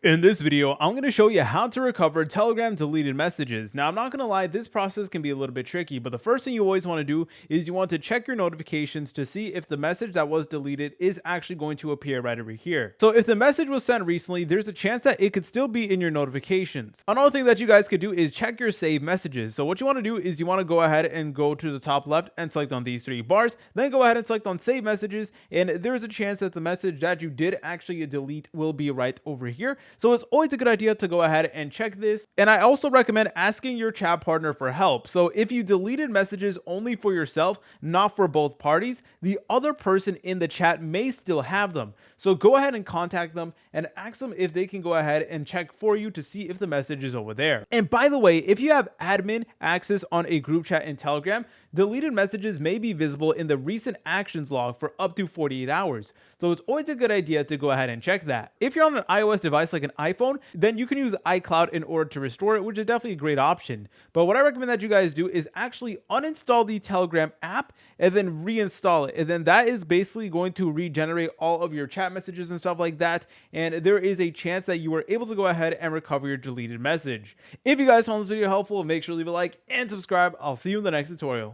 In this video, I'm going to show you how to recover Telegram deleted messages. Now, I'm not going to lie, this process can be a little bit tricky, but the first thing you always want to do is you want to check your notifications to see if the message that was deleted is actually going to appear right over here. So if the message was sent recently, there's a chance that it could still be in your notifications. Another thing that you guys could do is check your saved messages. So what you want to do is you want to go ahead and go to the top left and select on these three bars, then go ahead and select on save messages, and there's a chance that the message that you did actually delete will be right over here. So it's always a good idea to go ahead and check this. And I also recommend asking your chat partner for help. So if you deleted messages only for yourself, not for both parties, the other person in the chat may still have them. So go ahead and contact them and ask them if they can go ahead and check for you to see if the message is over there. And by the way, if you have admin access on a group chat in Telegram, deleted messages may be visible in the recent actions log for up to 48 hours. So it's always a good idea to go ahead and check that. If you're on an iOS device like an iPhone, then you can use iCloud in order to restore it, which is definitely a great option. But what I recommend that you guys do is actually uninstall the Telegram app and then reinstall it. And then that is basically going to regenerate all of your chat messages and stuff like that. And there is a chance that you are able to go ahead and recover your deleted message. If you guys found this video helpful, make sure to leave a like and subscribe. I'll see you in the next tutorial.